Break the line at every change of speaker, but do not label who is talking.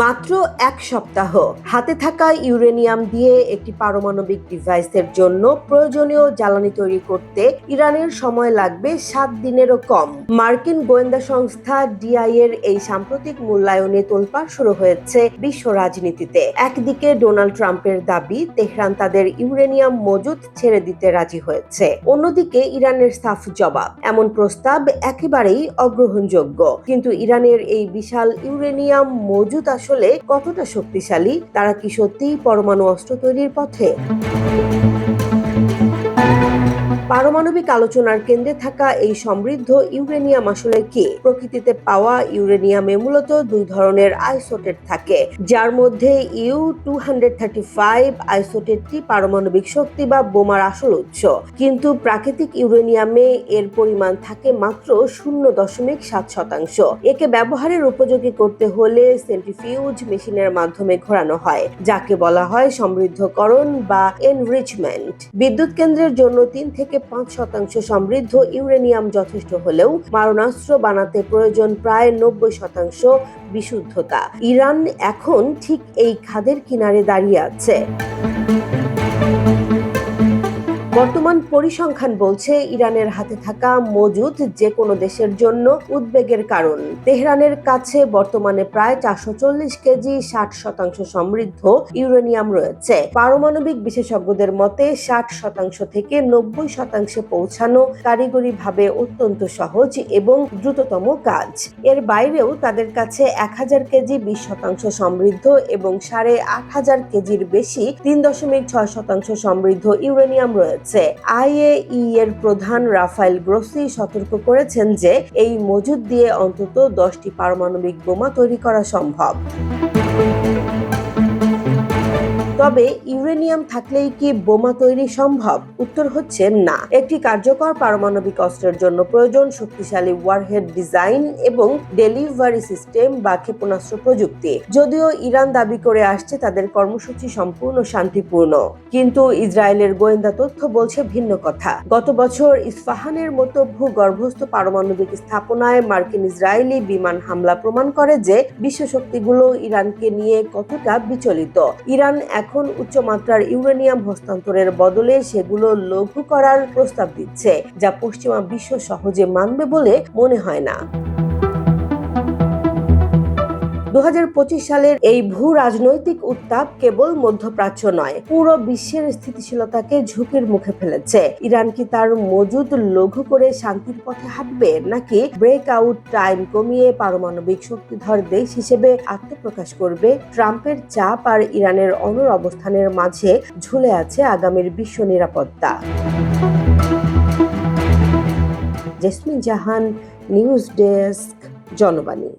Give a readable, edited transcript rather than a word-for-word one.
মাত্র এক সপ্তাহ হাতে থাকা ইউরেনিয়াম দিয়ে একটি পারমাণবিক ডিভাইসের জন্য প্রয়োজনীয় জ্বালানি তৈরি করতে ইরানের সময় লাগবে 7 দিনেরও কম। মার্কিন গোয়েন্দা সংস্থা ডিআই এর এই সাম্প্রতিক মূল্যায়নে তোলপাড় শুরু হয়েছে বিশ্ব রাজনীতিতে। একদিকে ডোনাল্ড ট্রাম্পের দাবি তেহরান তাদের ইউরেনিয়াম মজুদ ছেড়ে দিতে রাজি হয়েছে, অন্যদিকে ইরানের সাফ জবাব, এমন প্রস্তাব একেবারেই অগ্রহণযোগ্য। কিন্তু ইরানের এই বিশাল ইউরেনিয়াম মজুদ আসলে কতটা শক্তিশালী? তারা কি সত্যিই পরমাণু অস্ত্র তৈরির পথে? পারমাণবিক আলোচনার কেন্দ্রে থাকা এই সমৃদ্ধ ইউরেনিয়াম আসলে কি? প্রকৃতিতে পাওয়া ইউরেনিয়ামে মূলত দুই ধরনের আইসোটেট থাকে, যার মধ্যে U-235 আইসোটেটটি পারমাণবিক শক্তি বা বোমার আসল উৎস। কিন্তু প্রাকৃতিক ইউরেনিয়ামে এর পরিমাণ থাকে মাত্র 0.7%। একে ব্যবহারের উপযোগী করতে হলে সেন্ট্রিফিউজ মেশিনের মাধ্যমে ঘোরানো হয়, যাকে বলা হয় সমৃদ্ধকরণ বা এনরিচমেন্ট। বিদ্যুৎ কেন্দ্রের জন্য 3 থেকে 5% সমৃদ্ধ ইউরেনিয়াম যথেষ্ট হলেও মারণাস্ত্র বানাতে প্রয়োজন প্রায় 90% বিশুদ্ধতা। ইরান এখন ঠিক এই খাদের কিনারে দাঁড়িয়ে আছে। বর্তমান পরিসংখ্যান বলছে ইরানের হাতে থাকা মজুদ যে কোনো দেশের জন্য উদ্বেগের কারণ। তেহরানের কাছে বর্তমানে প্রায় 440 কেজি 60% সমৃদ্ধ ইউরেনিয়াম রয়েছে। পারমাণবিক বিশেষজ্ঞদের মতে 60% থেকে 90% পৌঁছানো কারিগরিভাবে অত্যন্ত সহজ এবং দ্রুততম কাজ। এর বাইরেও তাদের কাছে 1000 কেজি 20% সমৃদ্ধ এবং 8500 কেজির বেশি 3.6% সমৃদ্ধ ইউরেনিয়াম রয়েছে। আইএই এর প্রধান রাফায়েল গ্রোসি সতর্ক করেছেন যে এই মজুদ দিয়ে অন্তত 10টি পারমাণবিক বোমা তৈরি করা সম্ভব। তবে ইউরেনিয়াম থাকলেই কি বোমা তৈরি সম্ভব? উত্তর হচ্ছে না। একটি কার্যকর পারমাণবিক অস্ত্রের জন্য প্রয়োজন শক্তিশালী ওয়ারহেড ডিজাইন এবং ডেলিভারি সিস্টেম বা ক্ষেপণাস্ত্র প্রযুক্তি। যদিও ইরান দাবি করে আসছে তাদের কর্মসূচি সম্পূর্ণ শান্তিপূর্ণ, কিন্তু ইসরায়েলের গোয়েন্দা তথ্য বলছে ভিন্ন কথা। গত বছর ইস্পাহানের মতো ভূগর্ভস্থ পারমাণবিক স্থাপনায় মার্কিন ইসরায়েলি বিমান হামলা প্রমাণ করে যে বিশ্ব শক্তিগুলো ইরানকে নিয়ে কতটা বিচলিত। ইরান এখন উচ্চমাত্রার ইউরেনিয়াম হস্তান্তরের বদলে সেগুলো লঘু করার প্রস্তাব দিচ্ছে, যা পশ্চিমা বিশ্ব সহজে মানবে বলে মনে হয় না। 2025 সালের এই ভূ রাজনৈতিক উত্তাপ কেবল মধ্যপ্রাচ্য নয়, পুরো বিশ্বের স্থিতিশীলতাকে ঝুঁকির মুখে ফেলেছে। ইরান কি তার মজুদ লঘু করে শান্তির পথে হাঁটবে, নাকি ব্রেক আউট টাইম কমিয়ে পারমাণবিক শক্তিধর দেশ হিসেবে আত্মপ্রকাশ করবে? ট্রাম্পের চাপ আর ইরানের অনড় অবস্থানের মাঝে ঝুলে আছে আগামীর বিশ্ব নিরাপত্তা। জেসমিন জাহান, নিউজ ডেস্ক, জনবাণী।